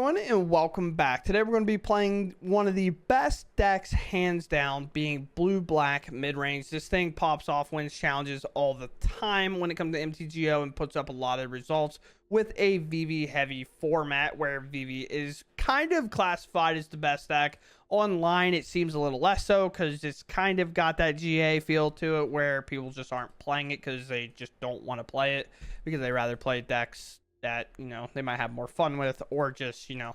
everyone, and welcome back. Today we're going to be playing one of the best decks, hands down, being blue-black mid-range. This thing pops off, wins challenges all the time when it comes to MTGO and puts up a lot of results with a VV-heavy format where VV is kind of classified as the best deck. Online, it seems a little less so because it's kind of got that GA feel to it where people just aren't playing it because they just don't want to play it because they rather play decks that, you know, they might have more fun with, or just, you know,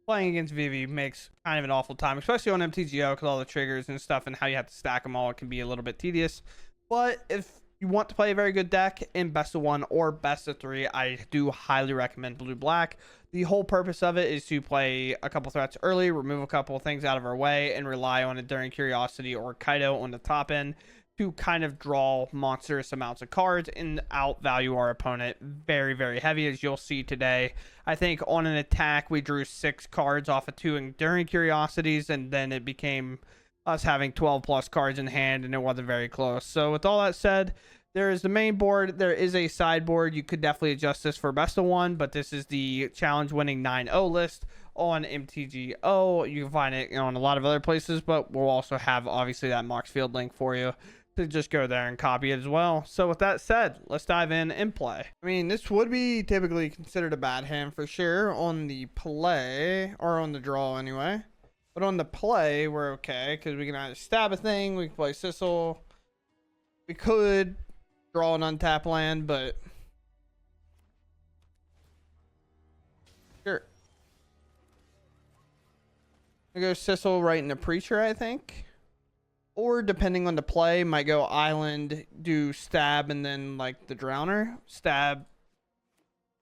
playing against VV makes kind of an awful time, especially on MTGO because all the triggers and stuff and how you have to stack them all, it can be a little bit tedious. But if you want to play a very good deck in best of 1 or best of 3, I do highly recommend blue black. The whole purpose of it is to play a couple threats early, remove a couple of things out of our way, and rely on Enduring Curiosity or Kaido on the top end to kind of draw monstrous amounts of cards and outvalue our opponent very, very heavy, as you'll see today. I think on an attack, we drew 6 cards off of 2 Enduring Curiosities, and then it became us having 12 plus cards in hand, and it wasn't very close. So with all that said, there is the main board. There is a sideboard. You could definitely adjust this for best of 1, but this is the challenge winning 9-0 list on MTGO. You can find it on a lot of other places, but we'll also have obviously that Mox Field link for you to just go there and copy it as well. So with that said, let's dive in and play. I mean, this would be typically considered a bad hand for sure on the play, or on the draw anyway. But on the play, we're okay because we can either stab a thing, we can play Sissel, we could draw an untap land, but sure. I go Sissel right into Preacher, I think. Or depending on the play, might go Island, do Stab, and then like the Drowner. Stab,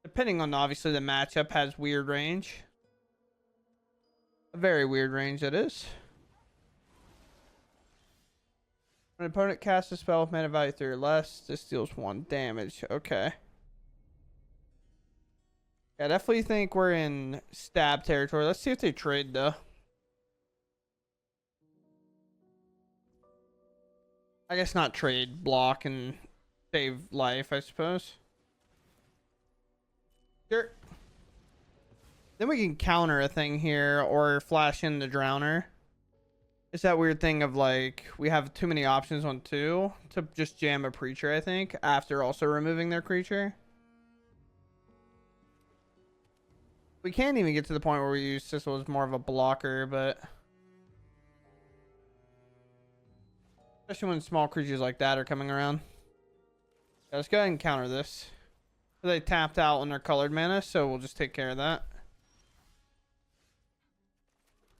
depending on obviously the matchup, has weird range. A very weird range, that is. When an opponent casts a spell with mana value 3 or less, this deals 1 damage. Okay. Yeah, I definitely think we're in Stab territory. Let's see if they trade, though. I guess not trade, block, and save life, I suppose. Sure. Then we can counter a thing here or flash in the Drowner. It's that weird thing of like, we have too many options on 2 to just jam a Preacher, I think, after also removing their creature. We can't even get to the point where we use Sissel as more of a blocker, but especially when small creatures like that are coming around. Yeah, let's go ahead and counter this. They tapped out on their colored mana, so we'll just take care of that.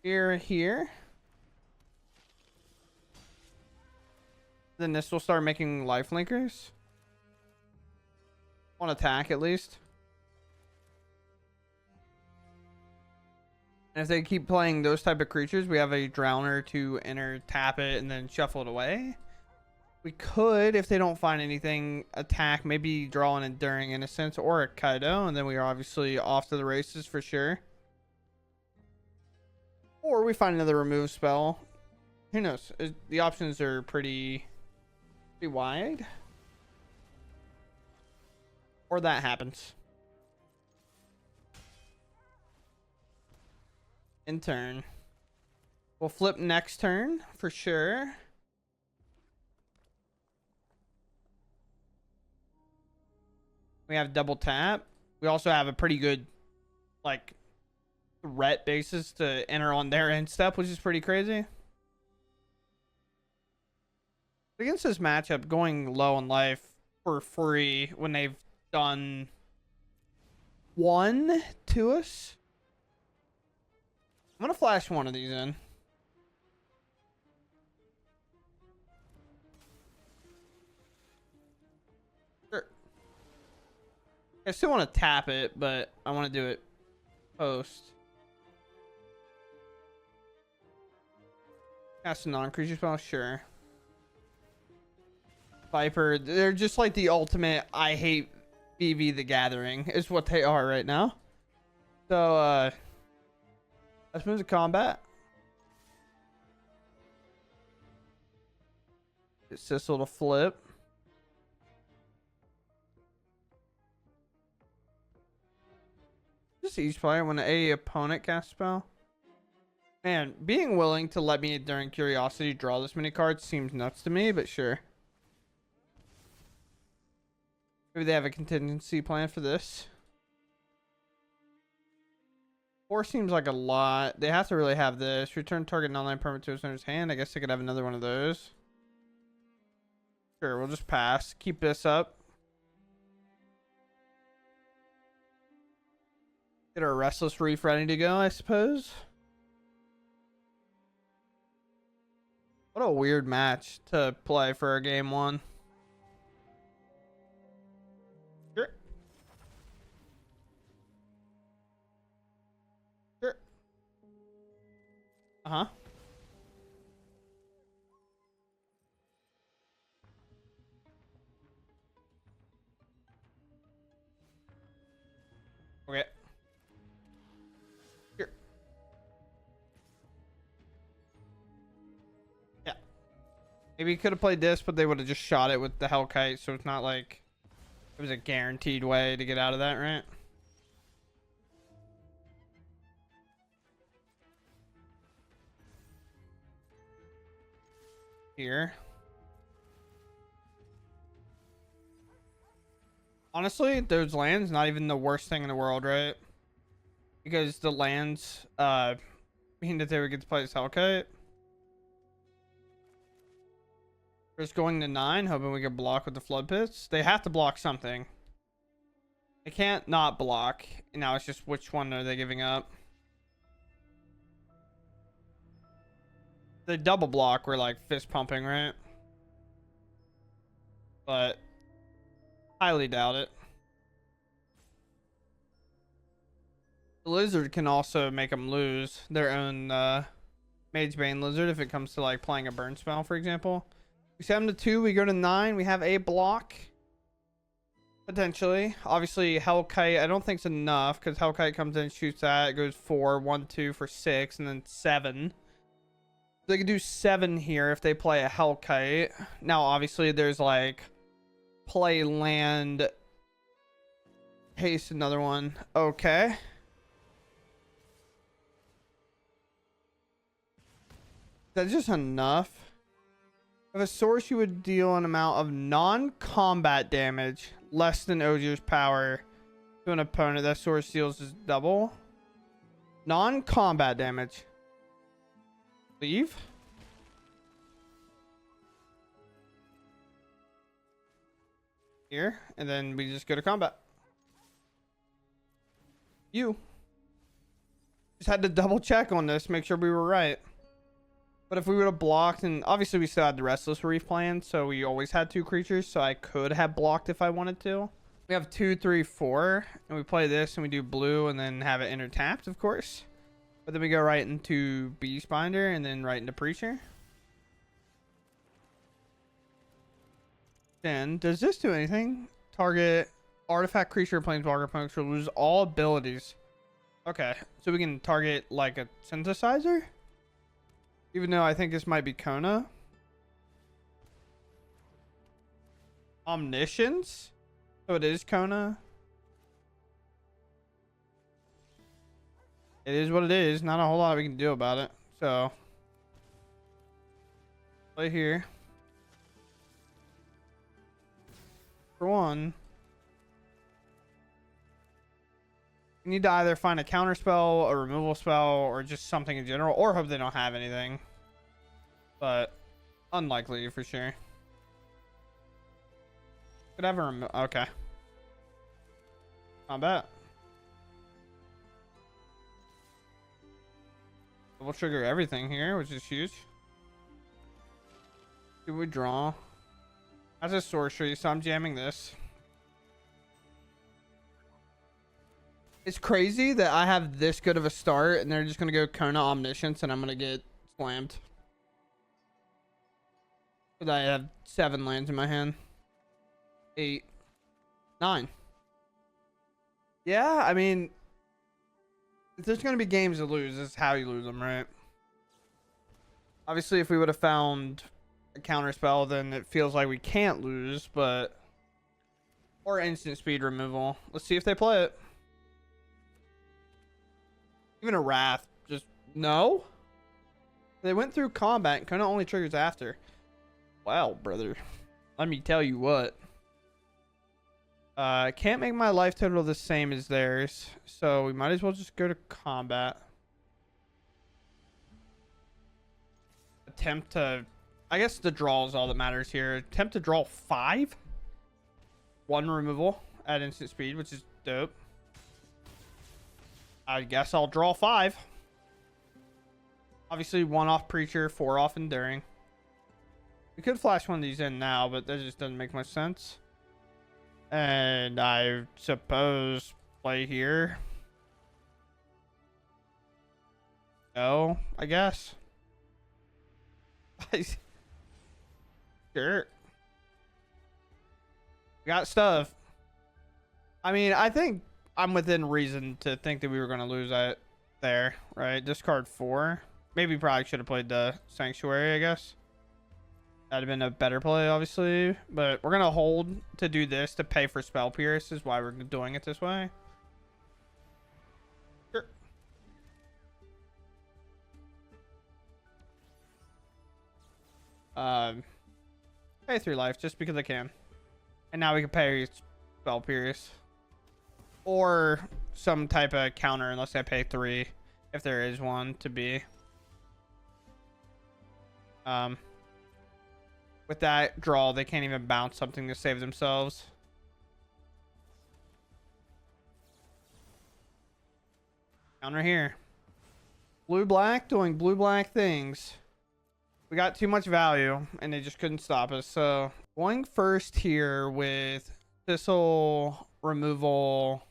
Here. Then this will start making life linkers. On attack, at least. And if they keep playing those type of creatures, we have a Drowner to enter, tap it, and then shuffle it away. We could, if they don't find anything, attack, maybe draw an Enduring Innocence or a Kaido, and then we are obviously off to the races for sure. Or we find another remove spell. Who knows? The options are pretty wide. Or that happens. In turn. We'll flip next turn for sure. We have double tap. We also have a pretty good like threat basis to enter on their end step, which is pretty crazy. Against this matchup, going low in life for free when they've done 1 to us. I'm going to flash one of these in. Sure. I still want to tap it, but I want to do it post. Cast a non-creature spell? Sure. Viper, they're just like the ultimate I hate VV the Gathering is what they are right now. So, let's move to combat. Get Sissel to flip. Just each player when a opponent casts a spell. Man, being willing to let me, during curiosity, draw this many cards seems nuts to me, but sure. Maybe they have a contingency plan for this. 4 seems like a lot. They have to really have this. Return target non-land permanent to his owner's hand. I guess they could have another one of those. Sure, we'll just pass. Keep this up. Get our Restless Reef ready to go, I suppose. What a weird match to play for a game 1. Sure. Sure. Uh-huh. Okay. Sure. Yeah. Maybe you could have played this, but they would have just shot it with the Hellkite, so it's not like it was a guaranteed way to get out of that, right? Here. Honestly, those lands, not even the worst thing in the world, right? Because the lands mean that they would get to play this Hellkite. Just going to 9, hoping we can block with the Flood Pits. They have to block something. They can't not block. And now it's just which one are they giving up? The double block, we're like fist pumping, right? But highly doubt it. The Lizard can also make them lose their own Magebane Lizard if it comes to like playing a burn spell, for example. We set them to 2, we go to 9, we have a block. Potentially. Obviously, Hellkite, I don't think it's enough because Hellkite comes in and shoots that. It goes 4, 1, 2 for 6, and then 7. They could do 7 here if they play a Hellkite. Now, obviously, there's like play land, haste another one. Okay. That's just enough. If a source, you would deal an amount of non-combat damage less than Ogier's power to an opponent. That source deals is double. Non-combat damage. Leave. Here, and then we just go to combat. You just had to double check on this, make sure we were right. But if we would have blocked, and obviously we still had the Restless Reef plan, so we always had 2 creatures, so I could have blocked if I wanted to. We have 2, 3, 4, and we play this, and we do blue, and then have it enter tapped, of course. But then we go right into Beastbinder, and then right into Preacher. Then, does this do anything? Target artifact, creature, planeswalker, opponents will lose all abilities. Okay, so we can target like a synthesizer? Even though I think this might be Kona. Omniscience? So it is Kona. It is what it is. Not a whole lot we can do about it. So, play here. For one, you need to either find a counter spell, a removal spell, or just something in general, or hope they don't have anything. But unlikely for sure. Could have a okay. Not bad. We'll trigger everything here, which is huge. Do we draw? That's a sorcery, so I'm jamming this. It's crazy that I have this good of a start and they're just going to go Kona Omniscience and I'm going to get slammed. But I have 7 lands in my hand. 8. 9. Yeah, I mean, if there's going to be games to lose, this is how you lose them, right? Obviously, if we would have found a counter spell, then it feels like we can't lose, but... Or instant speed removal. Let's see if they play it. Even a Wrath. Just no. They went through combat and kind of only triggers after. Wow, brother. Let me tell you what. Can't make my life total the same as theirs, so we might as well just go to combat. Attempt to... I guess the draw is all that matters here. Attempt to draw 5. 1 removal at instant speed, which is dope. I guess I'll draw 5. Obviously, 1 off Preacher, 4 off Enduring. We could flash one of these in now, but that just doesn't make much sense. And I suppose play here. No, I guess. Sure. Got stuff. I mean, I think I'm within reason to think that we were going to lose that there, right? Discard 4. Maybe probably should have played the Sanctuary, I guess. That'd have been a better play, obviously. But we're going to hold to do this to pay for Spell Pierce is why we're doing it this way. Sure. Pay 3 life just because I can. And now we can pay Spell Pierce. Or some type of counter unless I pay 3. If there is one to be. With that draw, they can't even bounce something to save themselves. Counter here. Blue-black doing blue-black things. We got too much value, and they just couldn't stop us. So, going first here with Thistle, removal,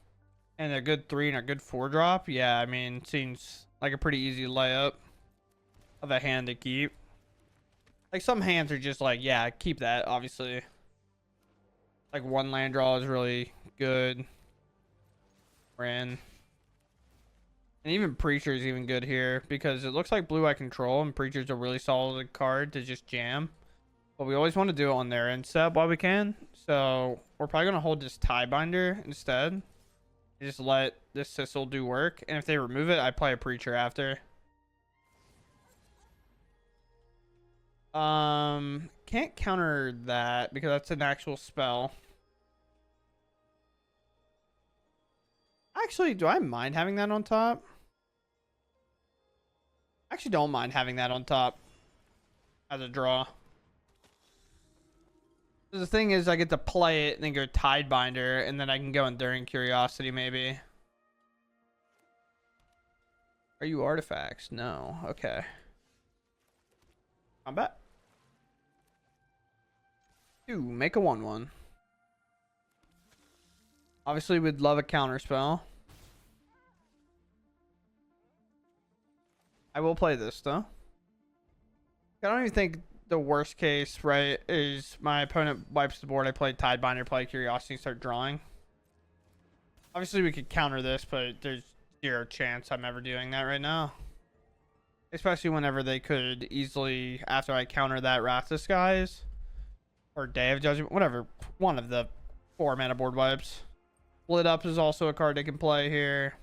and a good 3 and a good 4 drop. Yeah, I mean, seems like a pretty easy layup of a hand to keep. Like, some hands are just like, yeah, keep that, obviously. Like, 1 land draw is really good. We're in. And even Preacher is even good here because it looks like blue I control, and Preacher's a really solid card to just jam. But we always want to do it on their end step while we can. So, we're probably going to hold this Tiebinder instead. And just let this Sissel do work. And if they remove it, I play a Preacher after. Can't counter that because that's an actual spell. Actually, do I mind having that on top? I actually don't mind having that on top as a draw. The thing is, I get to play it and then go Tidebinder, and then I can go Enduring Curiosity maybe. Are you artifacts? No. Okay. Combat. Ooh, make a 1/1. Obviously, we'd love a counter spell. I will play this, though. I don't even think the worst case, right, is my opponent wipes the board. I play Tidebinder, play Curiosity, start drawing. Obviously, we could counter this, but there's 0 chance I'm ever doing that right now. Especially whenever they could easily, after I counter that, Wrath Disguise. Or Day of Judgment, whatever. One of the 4 mana board wipes. Split Up is also a card they can play here.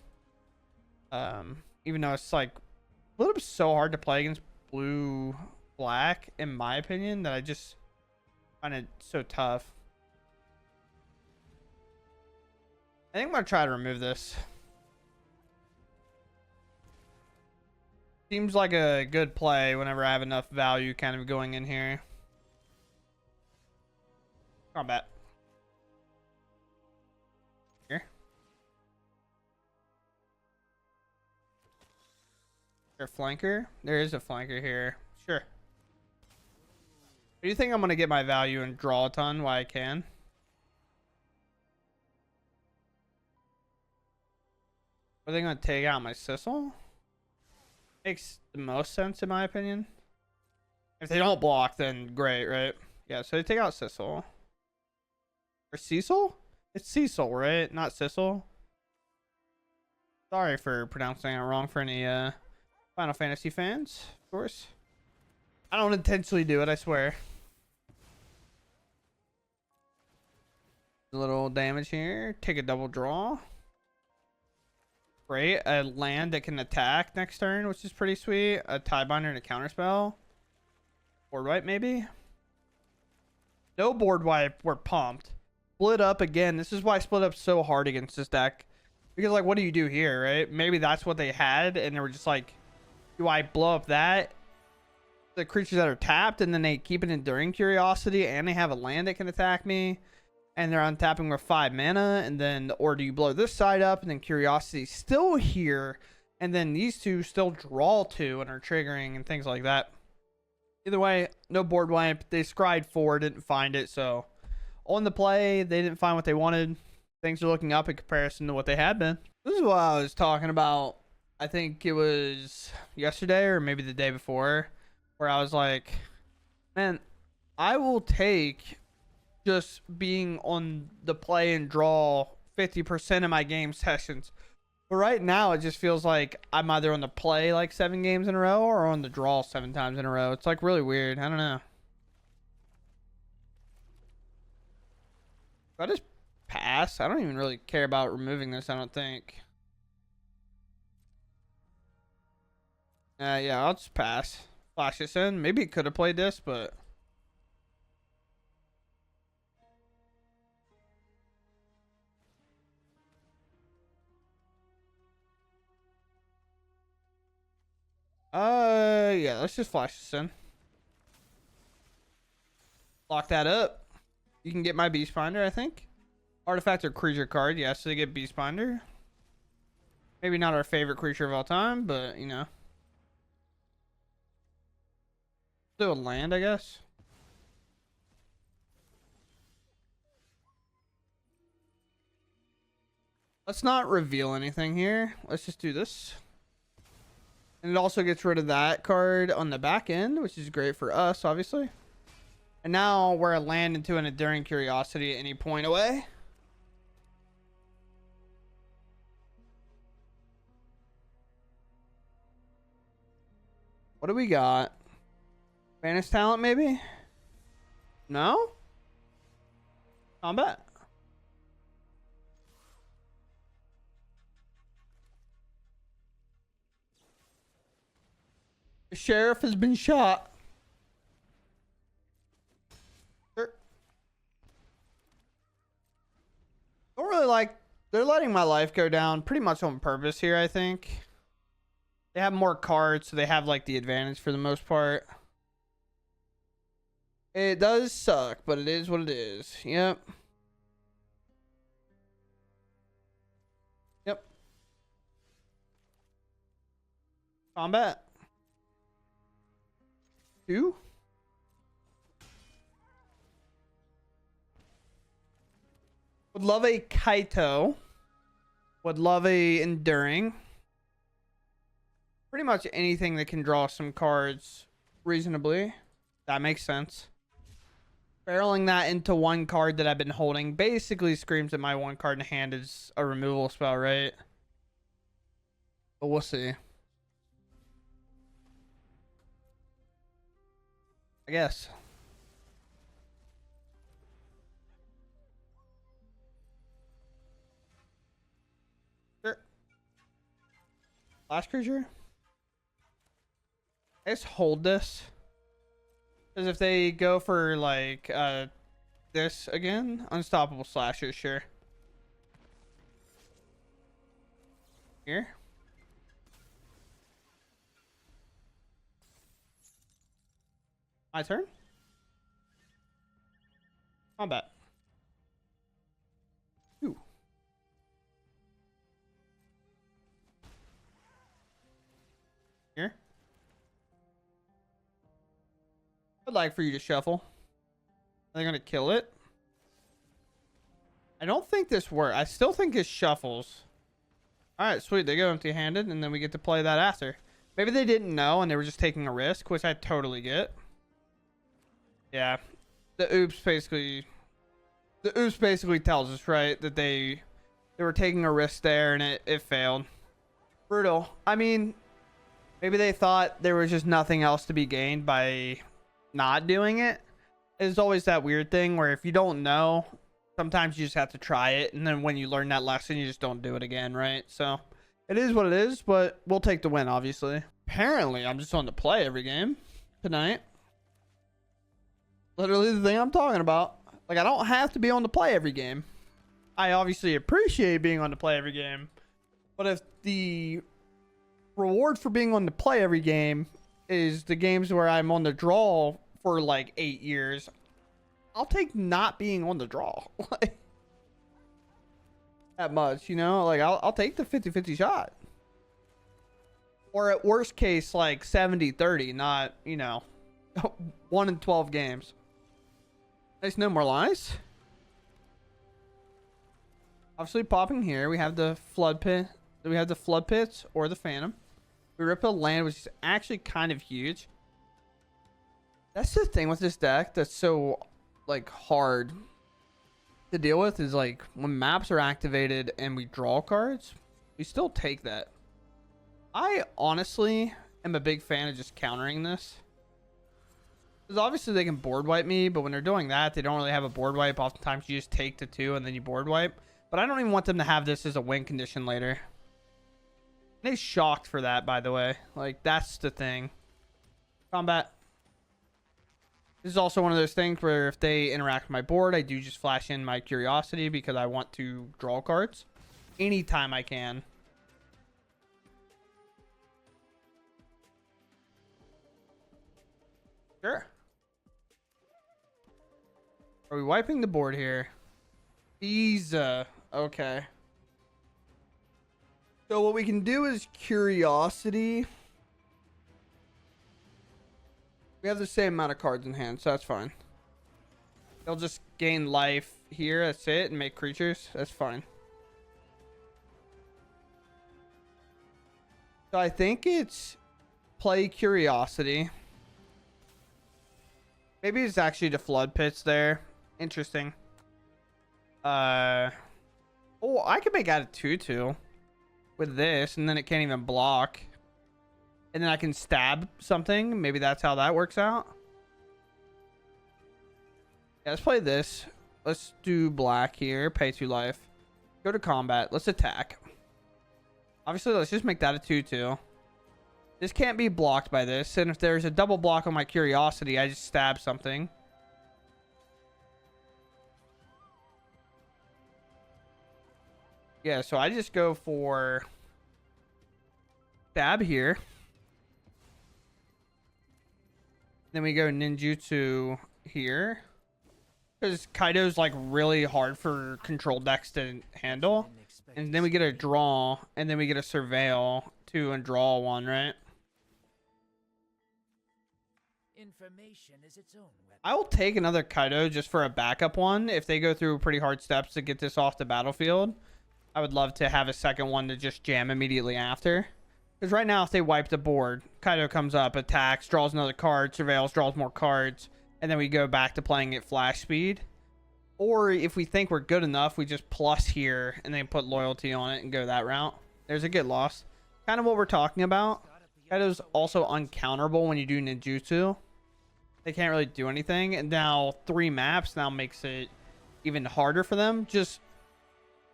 Even though it's like Split Up is so hard to play against blue-black, in my opinion, that I just find it so tough. I think I'm gonna try to remove this. Seems like a good play whenever I have enough value kind of going in here. Combat. Here. Is there a flanker? There is a flanker here. Sure. Do you think I'm going to get my value and draw a ton while I can? Are they going to take out my Sissel? Makes the most sense in my opinion. If they don't block, then great, right? Yeah, so they take out Sissel. Or Cecil? It's Cecil, right? Not Sissel. Sorry for pronouncing it wrong for any Final Fantasy fans, of course. I don't intentionally do it, I swear. A little damage here. Take a double draw. Great. A land that can attack next turn, which is pretty sweet. A Tiebinder and a counterspell. Board wipe, maybe? No board wipe. We're pumped. Split up again. This is why split up's so hard against this deck. Because, like, what do you do here, right? Maybe that's what they had, and they were just like, do I blow up that? The creatures that are tapped, and then they keep an Enduring Curiosity, and they have a land that can attack me, and they're untapping with 5 mana, and then, or do you blow this side up, and then Curiosity's still here, and then these two still draw 2 and are triggering, and things like that. Either way, no board wipe. They scryed 4, didn't find it, so on the play, they didn't find what they wanted. Things are looking up in comparison to what they had been. This is what I was talking about. I think it was yesterday or maybe the day before, where I was like, man, I will take just being on the play and draw 50% of my game sessions. But right now, it just feels like I'm either on the play like 7 games in a row or on the draw 7 times in a row. It's like really weird. I don't know. I just pass. I don't even really care about removing this, I don't think. Yeah, I'll just pass. Flash this in. Maybe it could have played this, but yeah, let's just flash this in. Lock that up. You can get my Beast Binder, I think. Artifact or creature card, yeah, so they get Beast Binder. Maybe not our favorite creature of all time, but you know. Do a land, I guess. Let's not reveal anything here. Let's just do this. And it also gets rid of that card on the back end, which is great for us, obviously. And now we're a land into an Enduring Curiosity at any point away. What do we got? Banish Talent, maybe? No? Combat. The sheriff has been shot. Sure. Don't really like... They're letting my life go down pretty much on purpose here, I think. They have more cards, so they have, like, the advantage for the most part. It does suck, but it is what it is. Yep. Yep. Combat. 2. Would love a Kaito. Would love a Enduring. Pretty much anything that can draw some cards reasonably. That makes sense. Barreling that into one card that I've been holding basically screams that my one card in hand is a removal spell, right? But we'll see. I guess. Sure. Last creature? I just hold this. Because if they go for, like, this again, Unstoppable Slashes, sure. Here. My turn. Combat. 2. Here. I'd like for you to shuffle. Are they gonna kill it? I don't think this works. I still think it shuffles. Alright, sweet. They go empty-handed, and then we get to play that after. Maybe they didn't know, and they were just taking a risk, which I totally get. Yeah. The oops basically tells us, right, that they were taking a risk there, and it failed. Brutal. I mean, maybe they thought there was just nothing else to be gained by not doing it. It's always that weird thing where if you don't know, sometimes you just have to try it, and then when you learn that lesson, you just don't do it again, right? So It is what it is, but we'll take the win, obviously. Apparently, I'm just on to play every game tonight. Literally the thing I'm talking about. Like, I don't have to be on to play every game. I obviously appreciate being on to play every game. But if the reward for being on to play every game is the games where I'm on the draw for like 8 years, I'll take not being on the draw. Like, that much, you know? Like, I'll take the 50-50 shot. Or at worst case, like 70-30, not, you know, 1 in 12 games. Nice, no more lies. Obviously popping here. We have the flood pit. We have the flood pits or the phantom. We rip a land, which is actually kind of huge. That's the thing with this deck that's so like hard to deal with, is like when maps are activated and we draw cards, we still take that. I honestly am a big fan of just countering this, because obviously they can board wipe me, but when they're doing that, they don't really have a board wipe. Oftentimes you just take the 2 and then you board wipe. But I don't even want them to have this as a win condition later. They shocked for that, by the way. Like, that's the thing. Combat. This is also one of those things where if they interact with my board, I do just flash in my curiosity because I want to draw cards anytime I can. Sure. Are we wiping the board here? Visa. Okay. So what we can do is curiosity. We have the same amount of cards in hand, so that's fine. They'll just gain life here. That's it. And make creatures. That's fine. So I think it's play curiosity. Maybe it's actually the flood pits there. Interesting. Oh, I could make out a 2/2 with this, and then it can't even block. And then I can stab something. Maybe that's how that works out. Yeah, let's play this. Let's do black here. Pay 2 life. Go to combat. Let's attack. Obviously, let's just make that a 2/2. This can't be blocked by this. And if there's a double block on my curiosity, I just stab something. Yeah, so I just go for stab here. Then we go ninjutsu here. Because Kaido's like really hard for control decks to handle. And then we get a draw. And then we get a surveil 2 and draw 1, right? Information is its own weapon. I will take another Kaido just for a backup one. If they go through pretty hard steps to get this off the battlefield, I would love to have a second one to just jam immediately after. Because right now, if they wipe the board, Kaido comes up, attacks, draws another card, surveils, draws more cards, and then we go back to playing at flash speed. Or if we think we're good enough, we just plus here and then put loyalty on it and go that route. There's a get lost. Kind of what we're talking about. Kaido's also uncounterable when you do ninjutsu. They can't really do anything. And now 3 maps now makes it even harder for them. Just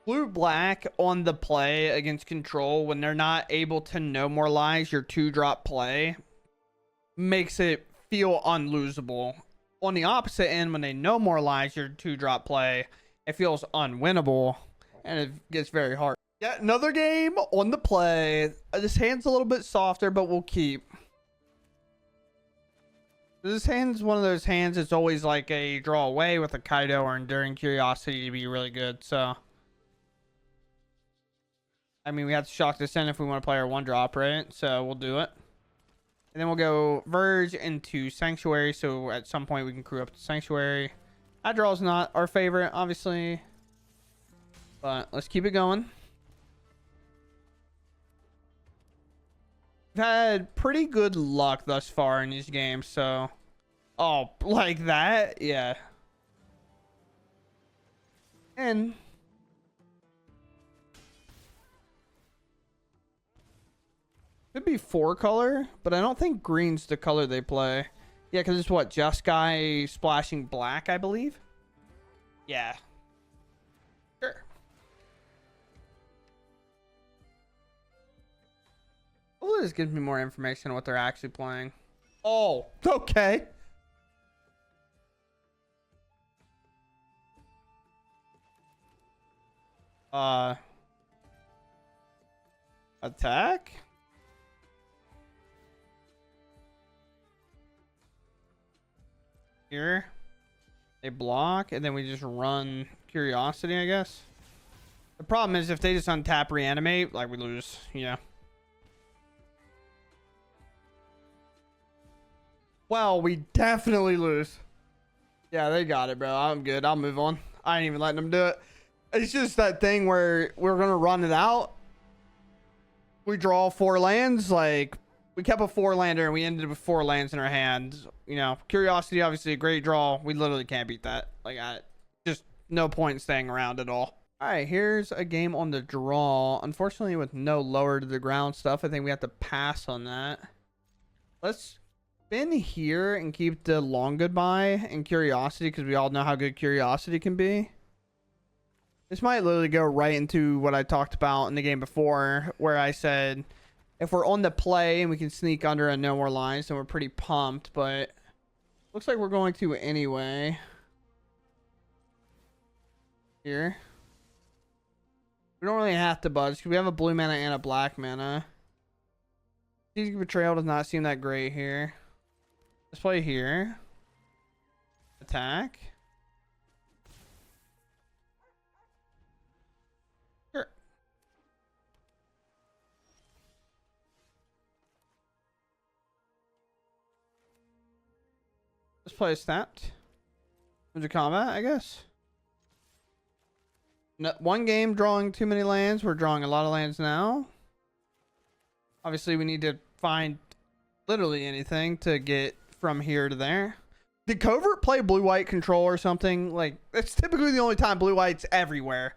blue-black on the play against control, when they're not able to no more lies your 2-drop play, makes it feel unlosable. On the opposite end, when they no more lies your 2-drop play, it feels unwinnable, and it gets very hard. Yeah, another game on the play. This hand's a little bit softer, but we'll keep. This hand's one of those hands that's always like a draw away with a Kaido or Enduring Curiosity to be really good, so I mean, we have to shock this in if we want to play our 1-drop, right? So we'll do it. And then we'll go Verge into Sanctuary. So at some point we can crew up to Sanctuary. That draw's not our favorite, obviously. But let's keep it going. We've had pretty good luck thus far in these games, so... Oh, like that? Yeah. And... could be 4 color, but I don't think green's the color they play. Yeah, because it's what? Jeskai splashing black, I believe? Yeah. Sure. Hopefully this gives me more information on what they're actually playing. Oh, okay. Attack? Here. They block, and then we just run Curiosity, I guess. The problem is if they just untap Reanimate, like, we lose. Yeah. Well, we definitely lose. Yeah, they got it, bro. I'm good. I'll move on. I ain't even letting them do it. It's just that thing where we're going to run it out. We draw 4 lands. Like, we kept a 4-lander and we ended with 4 lands in our hand. You know, Curiosity, obviously a great draw. We literally can't beat that. Like, just no point in staying around at all. All right, here's a game on the draw. Unfortunately, with no lower to the ground stuff, I think we have to pass on that. Let's spin here and keep the long goodbye and Curiosity, because we all know how good Curiosity can be. This might literally go right into what I talked about in the game before, where I said if we're on the play and we can sneak under and no more lines, then we're pretty pumped, but looks like we're going to anyway. Here. We don't really have to budge because we have a blue mana and a black mana. Strategic Betrayal does not seem that great here. Let's play here. Attack. Sure. Let's play a Snapped. Into combat, I guess. No, one game drawing too many lands. We're drawing a lot of lands now. Obviously, we need to find literally anything to get from here to there. Did Covert play blue-white control or something? Like, that's typically the only time blue-white's everywhere.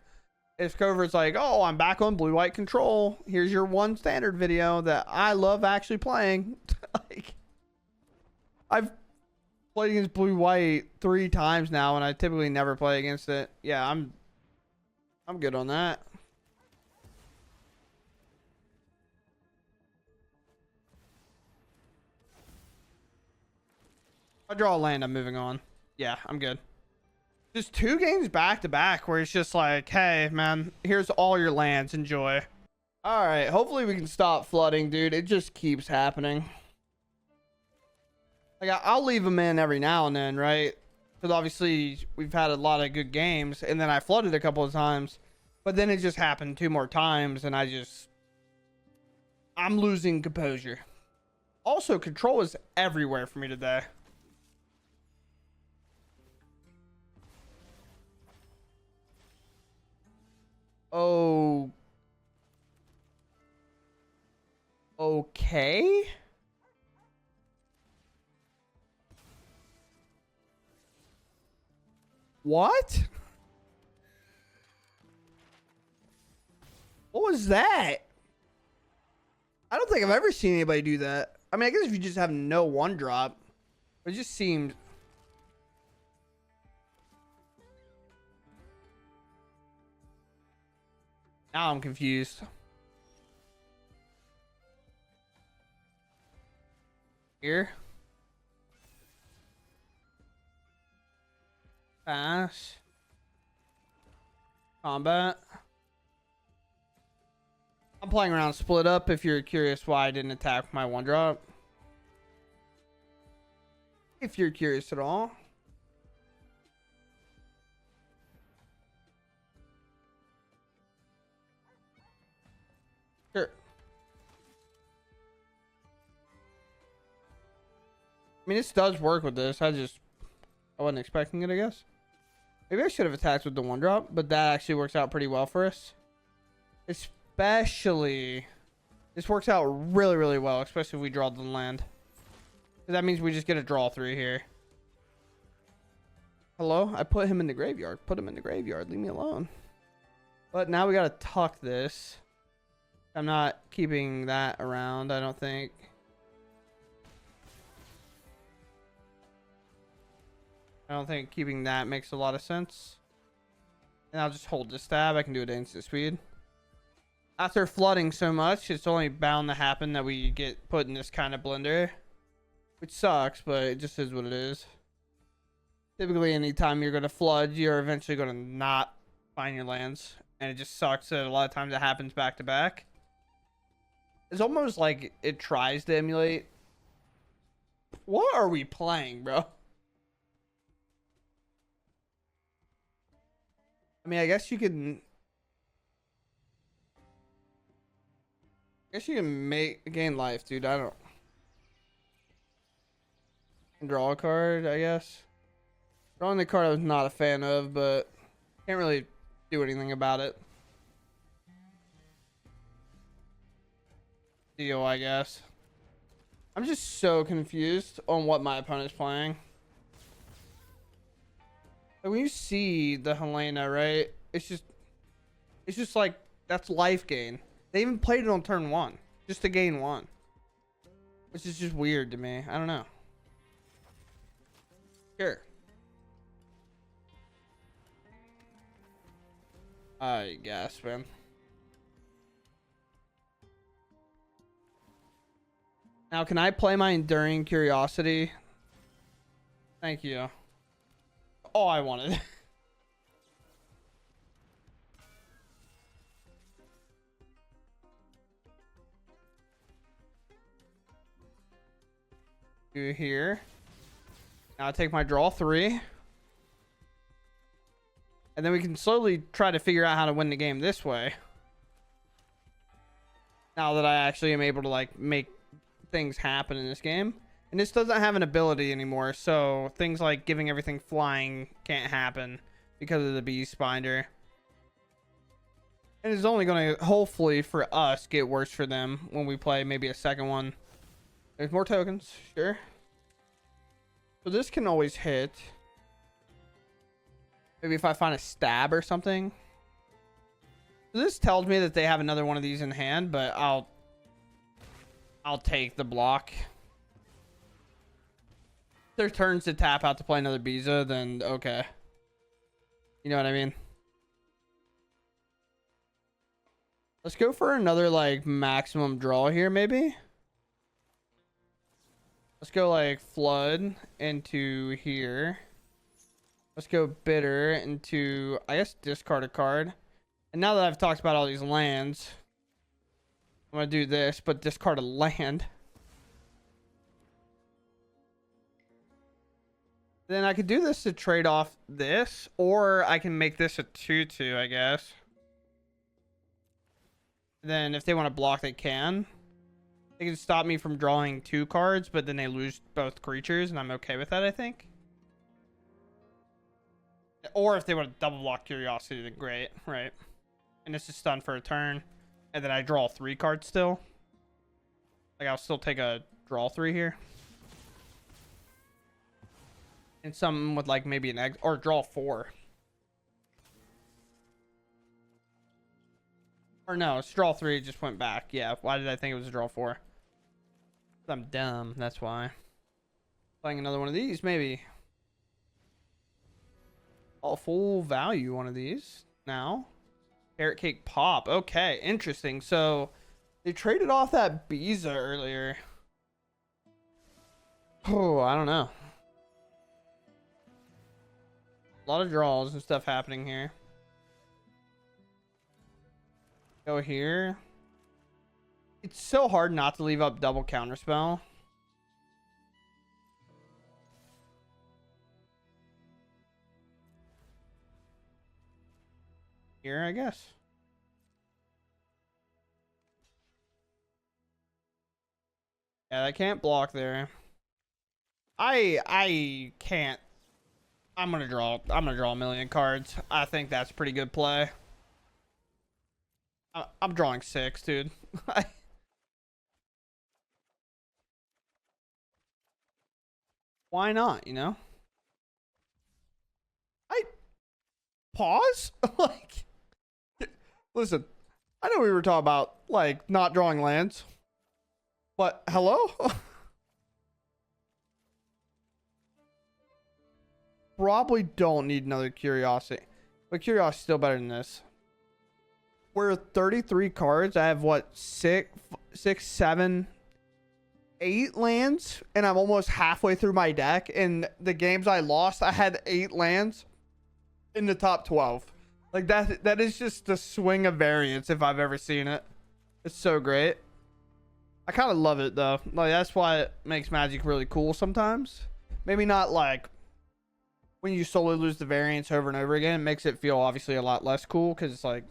If Covert's like, oh, I'm back on blue-white control. Here's your one standard video that I love actually playing. Like, I've played against blue-white 3 times now, and I typically never play against it. Yeah, I'm good on that. If I draw a land, I'm moving on. Yeah, I'm good. Just 2 games back to back where it's just like, hey, man, here's all your lands. Enjoy. All right, hopefully we can stop flooding, dude. It just keeps happening. Like, I'll leave them in every now and then, right? Because obviously we've had a lot of good games, and then I flooded a couple of times. But then it just happened 2 more times, and I'm losing composure. Also, control is everywhere for me today. Oh. Okay. What? What was that? I don't think I've ever seen anybody do that. I mean, I guess if you just have no 1-drop. It just seemed... Now I'm confused. Here. Pass. Combat. I'm playing around split up if you're curious why I didn't attack my 1-drop. If you're curious at all. Sure. I mean, this does work with this. I wasn't expecting it, I guess. Maybe I should have attacked with the 1-drop, but that actually works out pretty well for us. Especially, this works out really, really well, especially if we draw the land. That means we just get a draw 3 here. Hello? I put him in the graveyard. Put him in the graveyard. Leave me alone. But now we gotta tuck this. I'm not keeping that around, I don't think. I don't think keeping that makes a lot of sense. And I'll just hold this stab. I can do it at instant speed. After flooding so much, it's only bound to happen that we get put in this kind of blender, which sucks, but it just is what it is. Typically, anytime you're going to flood, you're eventually going to not find your lands, and it just sucks that a lot of times it happens back to back. It's almost like it tries to emulate. What are we playing, bro? I mean, I guess you can gain life, dude. I don't. And draw a card, I guess. Drawing the card I was not a fan of, but can't really do anything about it. Deal, I guess. I'm just so confused on what my opponent's playing. Like when you see the Helena, right? It's just like that's life gain. They even played it on turn 1 just to gain 1, which is just weird to me. I don't know. Sure. I guess, man. Now, can I play my Enduring Curiosity? Thank you. All I wanted. Do here. Now I take my draw 3. And then we can slowly try to figure out how to win the game this way. Now that I actually am able to like make things happen in this game. And this doesn't have an ability anymore, so things like giving everything flying can't happen because of the beast binder. And it's only going to hopefully for us get worse for them when we play maybe a second one. There's more tokens, sure. So this can always hit. Maybe if I find a stab or something. So this tells me that they have another one of these in hand, but I'll take the block. If their turns to tap out to play another Biza, then okay. You know what I mean? Let's go for another like maximum draw here, maybe. Let's go like flood into here. Let's go bitter into, I guess, discard a card. And now that I've talked about all these lands, I'm going to do this, but discard a land. Then I could do this to trade off this, or I can make this a 2/2, I guess. Then if they want to block, they can. They can stop me from drawing 2 cards, but then they lose both creatures, and I'm okay with that, I think. Or if they want to double block Curiosity, then great, right? And this is stunned for a turn. And then I draw 3 cards still. Like, I'll still take a draw 3 here. And something with, like, maybe an egg. Or draw 4. Or no, it's draw 3. It just went back. Yeah, why did I think it was a draw 4? I'm dumb, that's why. Playing another one of these, maybe. Oh, full value one of these now. Carrot cake pop. Okay, interesting. So they traded off that Biza earlier. Oh, I don't know. A lot of draws and stuff happening here. Go here. It's so hard not to leave up double counterspell. Here, I guess. Yeah, I can't block there. I can't. I'm gonna draw a million cards. I think that's a pretty good play. I'm drawing 6, dude. Why not, you know? I pause? Like, listen, I know we were talking about, like, not drawing lands. But, hello? Probably don't need another Curiosity. But Curiosity's still better than this. we're 33 cards. I have what, six, 7, 8 lands, and I'm almost halfway through my deck. And the games I lost, I had 8 lands in the top 12. Like that is just the swing of variance if I've ever seen it. It's so great. I kind of love it though. Like that's why it makes Magic really cool sometimes. Maybe not like when you slowly lose the variance over and over again. It makes it feel obviously a lot less cool because it's like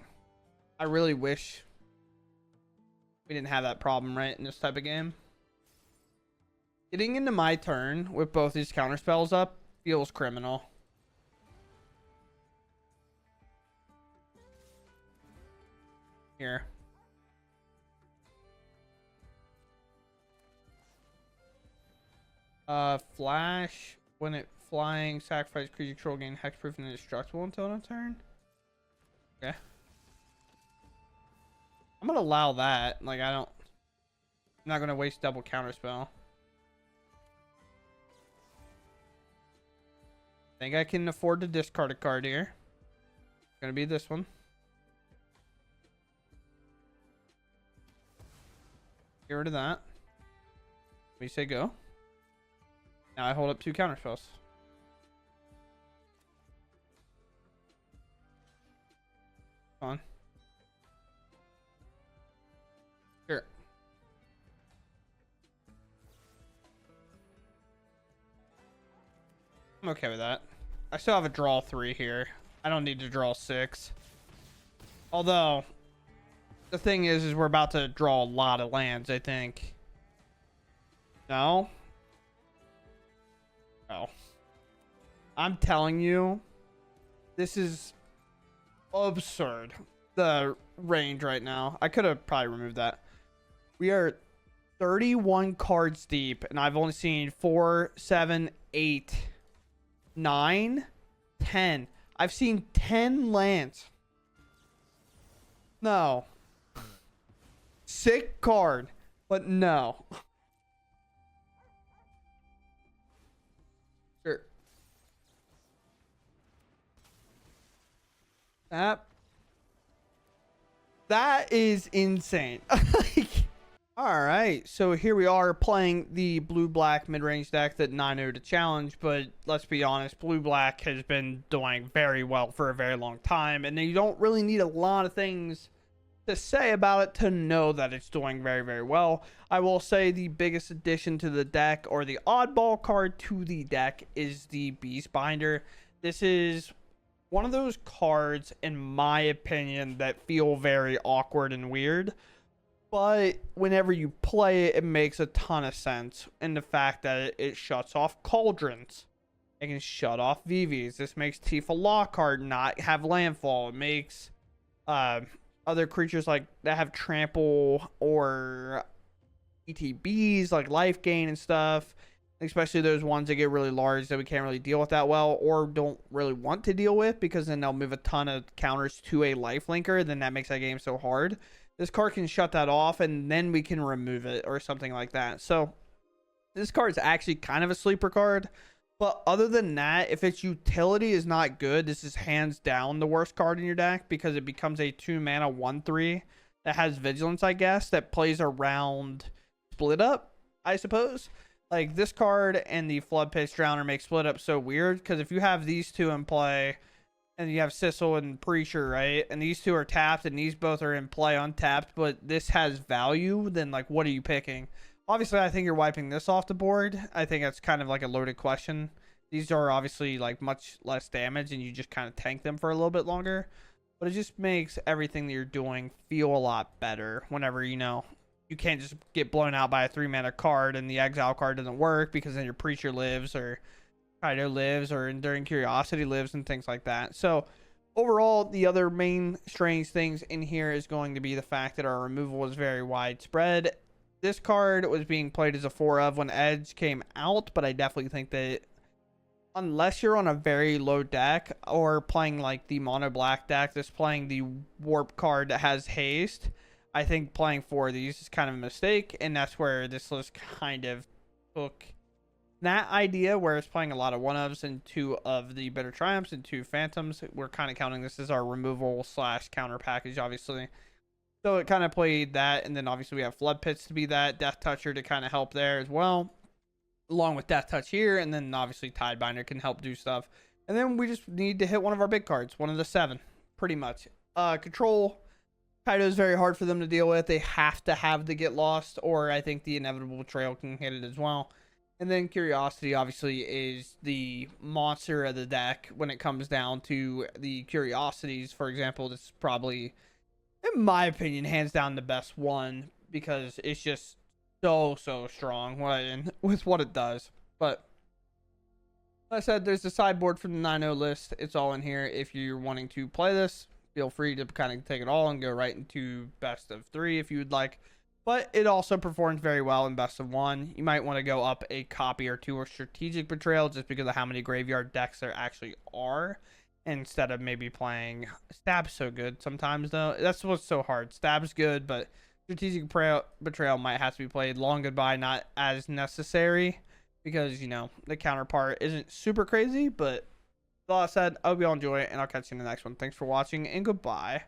I really wish we didn't have that problem, right, in this type of game. Getting into my turn with both these counter spells up feels criminal. Here. Flash. When it flying, sacrifice creature control, gain hexproof and indestructible until end of turn. Okay. I'm gonna allow that. Like I'm not gonna waste double counter spell. I think I can afford to discard a card here. It's gonna be this one. Get rid of that. We say go. Now I hold up 2 counter spells. Come on. Here. I'm okay with that. I still have a draw 3 here. I don't need to draw 6. Although the thing is we're about to draw a lot of lands, I think. No? Oh. I'm telling you, this is absurd. The range right now. I could have probably removed that. We are 31 cards deep, and I've only seen 4, 7, 8, 9, 10. I've seen 10 lands. No. Sick card, but no. Sure. That is insane. All right, so here we are playing the blue-black mid-range deck that 9-0 to challenge, but let's be honest, blue-black has been doing very well for a very long time, and you don't really need a lot of things to say about it to know that it's doing very, very well. I will say the biggest addition to the deck, or the oddball card to the deck, is the Beast Binder. This is one of those cards, in my opinion, that feel very awkward and weird. But whenever you play it, it makes a ton of sense. And the fact that it shuts off Cauldrons. It can shut off VVs. This makes Tifa Lockhart not have landfall. It makes other creatures like that have trample or ETBs like life gain and stuff. Especially those ones that get really large that we can't really deal with that well, or don't really want to deal with, because then they'll move a ton of counters to a life linker. Then that makes that game so hard. This card can shut that off, and then we can remove it or something like that. So this card is actually kind of a sleeper card. But other than that, if its utility is not good, this is hands down the worst card in your deck, because it becomes a 2-mana 1/3 that has Vigilance, I guess, that plays around Split Up, I suppose. Like, this card and the Flood Pitch Drowner make Split Up so weird, because if you have these two in play, and you have Sissel and Preacher, right? And these two are tapped, and these both are in play untapped, but this has value, then, like, what are you picking? Obviously, I think you're wiping this off the board. I think that's kind of like a loaded question. These are obviously, like, much less damage, and you just kind of tank them for a little bit longer. But it just makes everything that you're doing feel a lot better whenever, you know, you can't just get blown out by a 3-mana card, and the Exile card doesn't work, because then your Preacher lives, or Kaido lives, or Enduring Curiosity lives, and things like that. So overall, the other main strange things in here is going to be the fact that our removal is very widespread. This card was being played as a 4 of when Edge came out, but I definitely think that unless you're on a very low deck, or playing like the mono black deck that's playing the warp card that has haste, I think playing 4 of these is kind of a mistake, and that's where this list kind of took that idea where it's playing a lot of one ofs and 2 of the Bitter Triumphs and 2 Phantoms. We're kind of counting this as our removal slash counter package, obviously. So it kind of played that, and then obviously we have Flood Pits to be that, Death Toucher to kind of help there as well, along with Death Touch here, and then obviously Tidebinder can help do stuff. And then we just need to hit one of our big cards, one of the 7, pretty much. Control, Kaido is very hard for them to deal with. They have to have the Get Lost, or I think the Inevitable Betrayal can hit it as well. And then Curiosity obviously is the monster of the deck when it comes down to the Curiosities. For example, this is probably, in my opinion, hands down the best one because it's just so strong with what it does. But like I said, there's the sideboard from the 9-0 list. It's all in here. If you're wanting to play this, feel free to kind of take it all and go right into best of 3 if you would like. But it also performs very well in best of 1. You might want to go up a copy or 2 or strategic betrayal just because of how many graveyard decks there actually are, instead of maybe playing Stab's so good sometimes, though. That's what's so hard. Stab's good, but strategic betrayal might have to be played. Long Goodbye not as necessary because, you know, the counterpart isn't super crazy. But with all that said, I hope you all enjoy it, and I'll catch you in the next one. Thanks for watching, and goodbye.